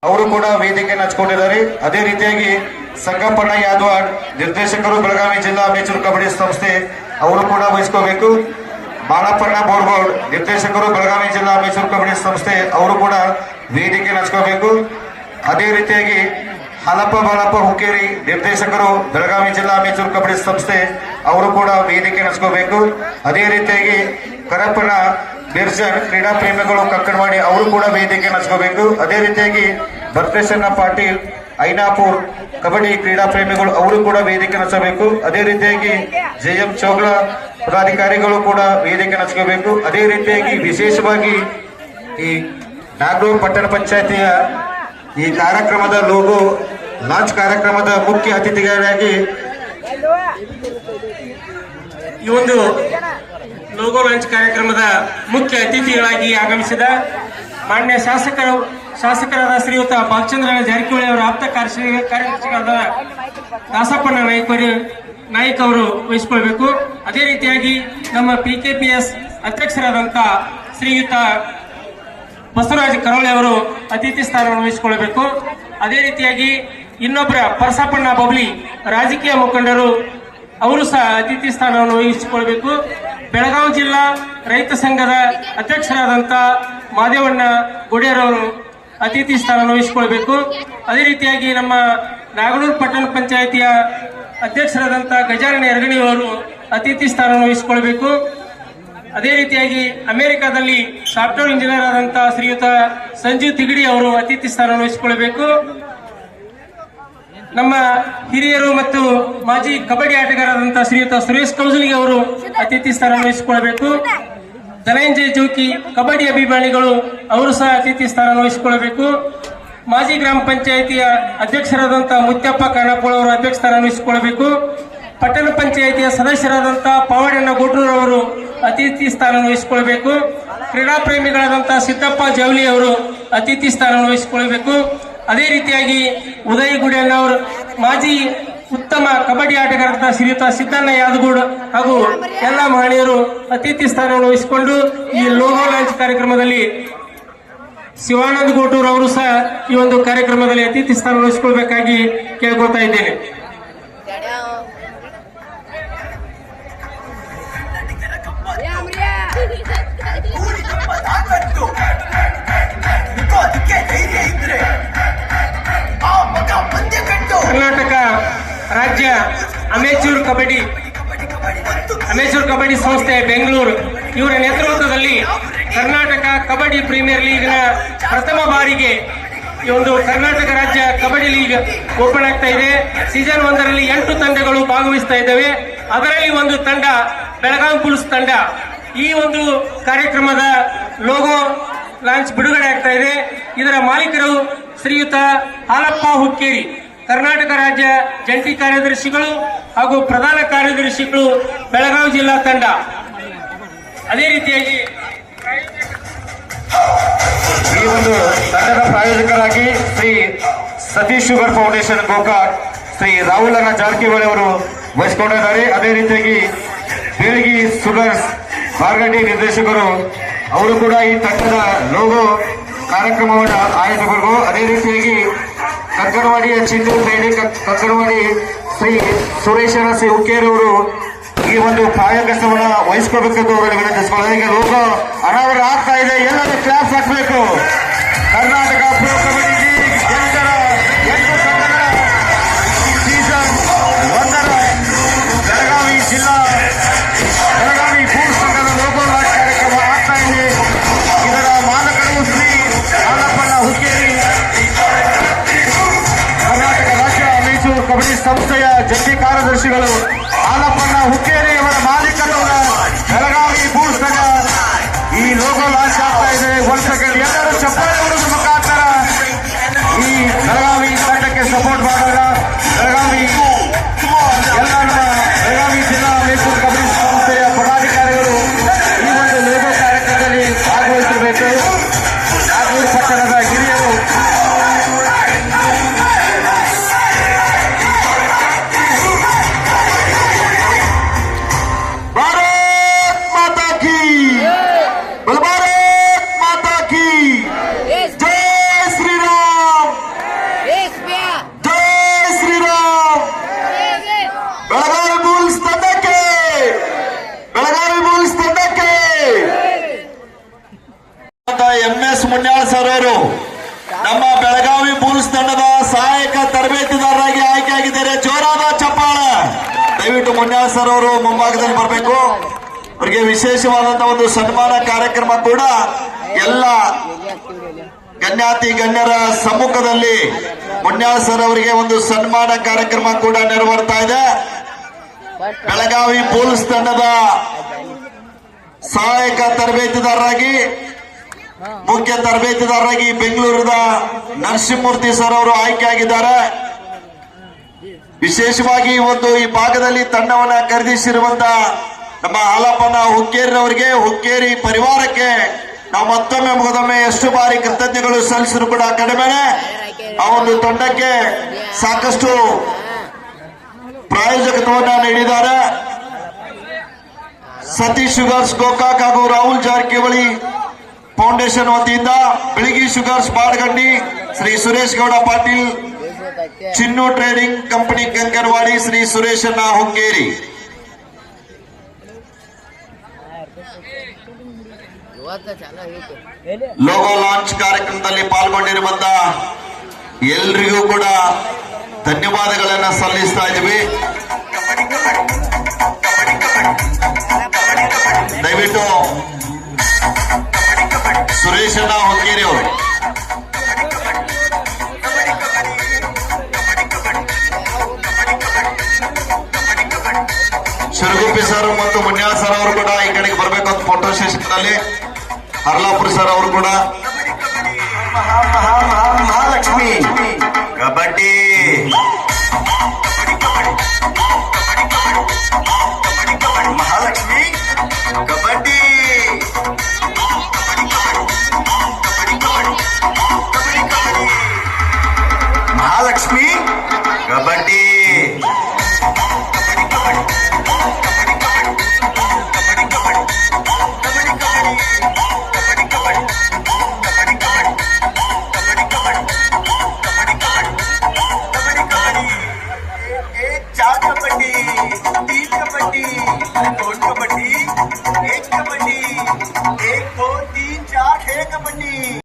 ಅವರು ಕೂಡ ವೇದಿಕೆಯನ್ನು ಹಂಚಿಕೊಂಡಿದ್ದಾರೆ. ಅದೇ ರೀತಿಯಾಗಿ ಸಂಗಪ್ಪಣ್ಣ ಯಾದವಾಡ್ ನಿರ್ದೇಶಕರು ಬೆಳಗಾವಿ ಜಿಲ್ಲಾ ಅಮೇಚೂರ್ ಕಬಡ್ಡಿ ಸಂಸ್ಥೆ ಅವರು ಕೂಡ ವಹಿಸ್ಕೋಬೇಕು. ಬಾಳಪ್ಪಣ್ಣ ಬೋರ್ಗೋಡ್ ನಿರ್ದೇಶಕರು ಬೆಳಗಾವಿ ಜಿಲ್ಲಾ ಅಮೇಚೂರ್ ಕಬಡ್ಡಿ ಸಂಸ್ಥೆ ಅವರು ಕೂಡ ವೇದಿಕೆಯನ್ನು ಹಂಚ್ಕೋಬೇಕು. ಅದೇ ರೀತಿಯಾಗಿ ಹಾಲಪ್ಪ ಬಾಳಪ್ಪ ಹುಕ್ಕೇರಿ ನಿರ್ದೇಶಕರು ಬೆಳಗಾವಿ ಜಿಲ್ಲಾ ಅಮೇಚೂರ್ ಕಬಡ್ಡಿ ಸಂಸ್ಥೆ ಅವರು ಕೂಡ ವೇದಿಕೆಯನ್ನು ಹಂಚ್ಕೋಬೇಕು. ಅದೇ ರೀತಿಯಾಗಿ ಕರಪ್ಪನ ಬಿರ್ಜನ್ ಕ್ರೀಡಾ ಪ್ರೇಮಿಗಳು ಕಕ್ಕಡವಾಡಿ ಅವರು ಕೂಡ ವೇದಿಕೆಯನ್ನು ಹಂಚ್ಕೋಬೇಕು. ಅದೇ ರೀತಿಯಾಗಿ ಭಕ್ತೇಶಣ್ಣ ಪಾಟೀಲ್ ಐನಾಪುರ್ ಕಬಡ್ಡಿ ಕ್ರೀಡಾ ಪ್ರೇಮಿಗಳು ಅವರು ಕೂಡ ವೇದಿಕೆ ಹಂಚಬೇಕು. ಅದೇ ರೀತಿಯಾಗಿ ಜೆಎಂ ಚೋಗ್ಲ ಪದಾಧಿಕಾರಿಗಳು ಕೂಡ ವೇದಿಕೆ ಹಂಚ್ಕೋಬೇಕು. ಅದೇ ರೀತಿಯಾಗಿ ವಿಶೇಷವಾಗಿ ಈ ನಾಗೂರ್ ಪಟ್ಟಣ ಪಂಚಾಯತಿಯ ಈ ಕಾರ್ಯಕ್ರಮದ ಲೋಗೋ ಲಾಂಚ್ ಕಾರ್ಯಕ್ರಮದ ಮುಖ್ಯ ಅತಿಥಿಗಳಾಗಿ ಈ ಒಂದು ಲೋಗೋ ಲಾಂಚ್ ಕಾರ್ಯಕ್ರಮದ ಮುಖ್ಯ ಅತಿಥಿಗಳಾಗಿ ಆಗಮಿಸಿದ ಮಾನ್ಯ ಶಾಸಕರಾದ ಶ್ರೀಯುತ ಬಾಲಚಂದ್ರ ಜಾರಕಿಹೊಳಿ ಅವರ ಆಪ್ತ ಕಾರ್ಯದರ್ಶಿಗಳಾದ ದಾಸಪ್ಪಣ್ಣ ನಾಯ್ಕ ಅವರು ವಹಿಸಿಕೊಳ್ಬೇಕು. ಅದೇ ರೀತಿಯಾಗಿ ನಮ್ಮ PKPS ಅಧ್ಯಕ್ಷರಾದಂಥ ಶ್ರೀಯುತ ಬಸವರಾಜ ಕರೋಳೆ ಅವರು ಅತಿಥಿ ಸ್ಥಾನವನ್ನು ವಹಿಸಿಕೊಳ್ಳಬೇಕು. ಅದೇ ರೀತಿಯಾಗಿ ಇನ್ನೊಬ್ಬರ ಪರಸಪ್ಪಣ್ಣ ಬಬ್ಲಿ ರಾಜಕೀಯ ಮುಖಂಡರು ಅವರು ಸಹ ಅತಿಥಿ ಸ್ಥಾನವನ್ನು ವಹಿಸಿಕೊಳ್ಳಬೇಕು. ಬೆಳಗಾವಿ ಜಿಲ್ಲಾ ರೈತ ಸಂಘದ ಅಧ್ಯಕ್ಷರಾದಂಥ ಮಾದೇವಣ್ಣ ಗುಡೇರವರು ಅತಿಥಿ ಸ್ಥಾನವನ್ನು ವಹಿಸಿಕೊಳ್ಳಬೇಕು. ಅದೇ ರೀತಿಯಾಗಿ ನಮ್ಮ ನಾಗನೂರು ಪಟ್ಟಣ ಪಂಚಾಯಿತಿಯ ಅಧ್ಯಕ್ಷರಾದಂಥ ಗಜಾನನ ಯರಗಣಿ ಅವರು ಅತಿಥಿ ಸ್ಥಾನವನ್ನು ವಹಿಸಿಕೊಳ್ಳಬೇಕು. ಅದೇ ರೀತಿಯಾಗಿ ಅಮೆರಿಕಾದಲ್ಲಿ ಸಾಫ್ಟ್ವೇರ್ ಇಂಜಿನಿಯರ್ ಆದಂಥ ಶ್ರೀಯುತ ಸಂಜೀವ್ ತಿಗಡಿ ಅವರು ಅತಿಥಿ ಸ್ಥಾನವನ್ನು ವಹಿಸಿಕೊಳ್ಳಬೇಕು. ನಮ್ಮ ಹಿರಿಯರು ಮತ್ತು ಮಾಜಿ ಕಬಡ್ಡಿ ಆಟಗಾರರಾದಂಥ ಶ್ರೀಯುತ ಸುರೇಶ್ ಕೌಜಲಿಗೆ ಅವರು ಅತಿಥಿ ಸ್ಥಾನ ವಹಿಸಿಕೊಳ್ಳಬೇಕು. ಧನಂಜಯ ಜೋಕಿ ಕಬಡ್ಡಿ ಅಭಿಮಾನಿಗಳು ಅವರು ಸಹ ಅತಿಥಿ ಸ್ಥಾನ ವಹಿಸಿಕೊಳ್ಳಬೇಕು. ಮಾಜಿ ಗ್ರಾಮ ಪಂಚಾಯಿತಿಯ ಅಧ್ಯಕ್ಷರಾದಂಥ ಮುತ್ಯಪ್ಪ ಕಾಣಪೋಳ ಅವರು ಅಧ್ಯಕ್ಷ ಸ್ಥಾನ ವಹಿಸಿಕೊಳ್ಳಬೇಕು. ಪಟ್ಟಣ ಪಂಚಾಯಿತಿಯ ಸದಸ್ಯರಾದಂಥ ಪಾವಡಣ್ಣ ಗೋಟ್ರೂರ್ ಅವರು ಅತಿಥಿ ಸ್ಥಾನ ವಹಿಸಿಕೊಳ್ಳಬೇಕು. ಕ್ರೀಡಾ ಪ್ರೇಮಿಗಳಾದಂಥ ಸಿದ್ದಪ್ಪ ಜವಳಿ ಅವರು ಅತಿಥಿ ಸ್ಥಾನ ವಹಿಸಿಕೊಳ್ಳಬೇಕು. ಅದೇ ರೀತಿಯಾಗಿ ಉದಯ್ ಗುಡಿಯಣ್ಣ ಅವರು ಮಾಜಿ ಉತ್ತಮ ಕಬಡ್ಡಿ ಆಟಗಾರರಾದ ಶ್ರೀಯುತ ಸಿದ್ದಣ್ಣ ಯಾದಗೂಡ್ ಹಾಗೂ ಎಲ್ಲ ಮಹನೀಯರು ಅತಿಥಿ ಸ್ಥಾನವನ್ನು ವಹಿಸಿಕೊಂಡು ಈ ಲೋಗೋ ಲಾಂಚ್ ಕಾರ್ಯಕ್ರಮದಲ್ಲಿ ಶಿವಾನಂದ ಗೋಟೂರ್ ಅವರು ಸಹ ಈ ಒಂದು ಕಾರ್ಯಕ್ರಮದಲ್ಲಿ ಅತಿಥಿ ಸ್ಥಾನ ವಹಿಸಿಕೊಳ್ಬೇಕಾಗಿ ಕೇಳ್ಕೊಳ್ತಾ ಇದ್ದೇನೆ. ಕರ್ನಾಟಕ ರಾಜ್ಯ ಅಮೇಚೂರ್ ಕಬಡ್ಡಿ ಸಂಸ್ಥೆ ಬೆಂಗಳೂರು ಇವರ ನೇತೃತ್ವದಲ್ಲಿ ಕರ್ನಾಟಕ ಕಬಡ್ಡಿ ಪ್ರೀಮಿಯರ್ ಲೀಗ್ನ ಪ್ರಥಮ ಬಾರಿಗೆ ಈ ಒಂದು ಕರ್ನಾಟಕ ರಾಜ್ಯ ಕಬಡ್ಡಿ ಲೀಗ್ ಓಪನ್ ಆಗ್ತಾ ಇದೆ. ಸೀಸನ್ 1ರಲ್ಲಿ 8 ತಂಡಗಳು ಭಾಗವಹಿಸ್ತಾ ಇದ್ದಾವೆ. ಅದರಲ್ಲಿ ಒಂದು ತಂಡ ಬೆಳಗಾವಿ ಬುಲ್ಸ್ ತಂಡ. ಈ ಒಂದು ಕಾರ್ಯಕ್ರಮದ ಲೋಗೋ ಲಾಂಚ್ ಬಿಡುಗಡೆ ಆಗ್ತಾ ಇದೆ. ಇದರ ಮಾಲೀಕರು ಶ್ರೀಯುತ ಹಾಲಪ್ಪ ಹುಕ್ಕೇರಿ, ಕರ್ನಾಟಕ ರಾಜ್ಯ ಜಂಟಿ ಕಾರ್ಯದರ್ಶಿಗಳು ಹಾಗೂ ಪ್ರಧಾನ ಕಾರ್ಯದರ್ಶಿಗಳು ಬೆಳಗಾವಿ ಜಿಲ್ಲಾ ತಂಡ. ಅದೇ ರೀತಿಯಾಗಿ ಈ ಒಂದು ತಂಡದ ಪ್ರಾಯೋಜಕರಾಗಿ ಶ್ರೀ ಸತೀಶ್ ಶುಗರ್ ಫೌಂಡೇಶನ್ ಗೋಕಾಕ್ ಶ್ರೀ ರಾಹುಲ್ ಅಣ್ಣ ಜಾರಕಿಹೊಳಿ ಅವರು ವಹಿಸಿಕೊಂಡಿದ್ದಾರೆ. ಅದೇ ರೀತಿಯಾಗಿ ಬೇಳ್ಗಿ ಸುಗರ್ಸ್ ಮಾರ್ಗಂಡಿ ನಿರ್ದೇಶಕರು ಅವರು ಕೂಡ ಈ ತಂಡದ ಲೋಗೋ ಕಾರ್ಯಕ್ರಮವನ್ನು ಆಯೋಜಕರು. ಅದೇ ರೀತಿಯಾಗಿ ಕಂಕಣವಾಡಿಯ ಚಿಂತೂ ಬೇಡಿ ಕಂಕಣವಾಡಿ ಶ್ರೀ ಸುರೇಶನ ಸಿ ಹುಕ್ಕೇರಿ ಅವರು ಈ ಒಂದು ಪ್ರಾಯೋಗವನ್ನು ವಹಿಸ್ಕೋಬೇಕೆಂದು ಅವರಲ್ಲಿ ವಿನಂತಿಸಿಕೊಳ್ಳೋದು. ಈಗ ಲೋಗೋ ಅನಾವರಣ ಆಗ್ತಾ ಇದೆ. ಎಲ್ಲರೂ ಕ್ಲಾಸ್ ಹಾಕಬೇಕು. ಕರ್ನಾಟಕ ಪ್ರೊ ಕಬಡ್ಡಿ ಲೀಗ್ 8 ತಂಡಗಳ ಸೀಸನ್ 1ರ ಬೆಳಗಾವಿ ಜಿಲ್ಲಾ ಬೆಳಗಾವಿ ಬೂಸ್ ತಂಡದ ಲೋಗೋ ಲಾಂಚ್ ಕಾರ್ಯಕ್ರಮ ಆಗ್ತಾ ಇದೆ. ಇದರ ಮಾಲಕರು ಶ್ರೀ ಹಾಲಪ್ಪಣ್ಣ ಹುಕ್ಕೇರಿ, ಕರ್ನಾಟಕ ರಾಜ್ಯ ಅಮೇಚೂರ್ ಕಬಡ್ಡಿ ಸಂಸ್ಥೆಯ ಜಂಟಿ ಕಾರ್ಯದರ್ಶಿಗಳು ಹಾಲಪ್ಪಣ್ಣ ಹುಕ್ಕೇರಿ ಅವರ ಮಾಲೀಕತ್ವದ ಬೆಳಗಾವಿ ಬೂಸ್ ತಂಡ ಈ ಲೋಗೋ ಲಾಂಚ್ ಆಗ್ತಾ ಇದೆ. 1 ಸೆಕೆಂಡ್ ಎಲ್ಲರೂ ಚಪ್ಪಾಳೆ ಹೊಡೆದ ಮುಖಾಂತರ ಈ ಬೆಳಗಾವಿ ತಂಡಕ್ಕೆ ಸಪೋರ್ಟ್ ಮಾಡೋಣ. ಬೆಳಗಾವಿ ಎಲ್ಲ ನಮ್ಮ ಬೆಳಗಾವಿ ಜಿಲ್ಲಾ ಅಮೇಚೂರ್ ಕಬಡ್ಡಿ ಸಂಸ್ಥೆಯ ಪದಾಧಿಕಾರಿಗಳು ಈ ಒಂದು ಲೋಗೋ ಕಾರ್ಯಕ್ರಮದಲ್ಲಿ ಭಾಗವಹಿಸಬೇಕು. ನಾಗೂರು ಪಟ್ಟಣದ ಹಿರಿಯರು ಭಾರತ್ ಮಾತಾ ಕಿ, ಭಾರತ್ ಮಾತಾ ಕಿ ಜೈ. ದಯವಿಟ್ಟು ಮುನ್ಯಾಳ್ ಸರ್ ಅವರು ಮುಂಭಾಗದಲ್ಲಿ ಬರಬೇಕು. ಅವರಿಗೆ ವಿಶೇಷವಾದಂತಹ ಒಂದು ಸನ್ಮಾನ ಕಾರ್ಯಕ್ರಮ ಕೂಡ ಎಲ್ಲ ಗಣ್ಯಾತಿ ಗಣ್ಯರ ಸಮ್ಮುಖದಲ್ಲಿ ಮುನ್ಯಾಳ್ ಸರ್ ಅವರಿಗೆ ಒಂದು ಸನ್ಮಾನ ಕಾರ್ಯಕ್ರಮ ಕೂಡ ನೆರವೇರ್ತಾ ಇದೆ. ಬೆಳಗಾವಿ ಪೊಲೀಸ್ ತಂಡದ ಸಹಾಯಕ ತರಬೇತಿದಾರರಾಗಿ ಮುಖ್ಯ ತರಬೇತಿದಾರರಾಗಿ ಬೆಂಗಳೂರಿನ ನರಸಿಂಹಮೂರ್ತಿ ಸರ್ ಅವರು ಆಯ್ಕೆಯಾಗಿದ್ದಾರೆ. ವಿಶೇಷವಾಗಿ ಈ ಭಾಗದಲ್ಲಿ ತಂಡವನ್ನ ಖರೀದಿಸಿರುವಂತಹ ನಮ್ಮ ಹಾಲಪ್ಪನ ಹುಕ್ಕೇರಿಯವರಿಗೆ, ಹುಕ್ಕೇರಿ ಪರಿವಾರಕ್ಕೆ ನಾವು ಮತ್ತೊಮ್ಮೆ ಎಷ್ಟು ಬಾರಿ ಕೃತಜ್ಞಗಳು ಸಲ್ಲಿಸಿದ್ರು ಕೂಡ ಕಡಿಮೆನೆ. ಆ ಒಂದು ತಂಡಕ್ಕೆ ಸಾಕಷ್ಟು ಪ್ರಾಯೋಜಕತ್ವವನ್ನ ನೀಡಿದ್ದಾರೆ. ಸತೀಶ್ ಶುಗರ್ಸ್ ಗೋಕಾಕ್ ಹಾಗೂ ರಾಹುಲ್ ಜಾರಕಿಹೊಳಿ ಫೌಂಡೇಶನ್ ವತಿಯಿಂದ Belagi sugars Badagandi, Shri Suresh Gowda Patil, Chinnu trading company Kankanawadi, Shri ಸುರೇಶಣ್ಣ ಹುಕ್ಕೇರಿ. ಲೋಗೋ ಲಾಂಚ್ ಕಾರ್ಯಕ್ರಮದಲ್ಲಿ ಪಾಲ್ಗೊಂಡಿರುವಂತ ಎಲ್ರಿಗೂ ಕೂಡ ಧನ್ಯವಾದಗಳನ್ನ ಸಲ್ಲಿಸ್ತಾ ಇದ್ದೀವಿ. ದಯವಿಟ್ಟು ಸುರೇಶಣ್ಣ ಹುಕ್ಕೇರಿ ಅವರು ಶಿರಗುಪ್ಪಿ ಸರ್ ಮತ್ತು ಮುನ್ಯಾಳ್ ಸರ್ ಅವರು ಕೂಡ ಈ ಕಡೆಗೆ ಬರಬೇಕು ಅಂತ ಫೋಟೋ ಸೆಷನ್ ನಲ್ಲಿ. ಹರ್ಲಾಪುರ ಸರ್ ಅವರು ಕೂಡ ಮಹಾಲಕ್ಷ್ಮಿ ಕಬಡ್ಡಿ ಮಹಾಲಕ್ಷ್ಮಿ ಕಬಡ್ಡಿ ಮಹಾಲಕ್ಷ್ಮಿ ಕಬಡ್ಡಿ कबड्डी, 3 कबड्डी, 2 कबड्डी, 1 कबड्डी, 1 2 3 4 6 कबड्डी.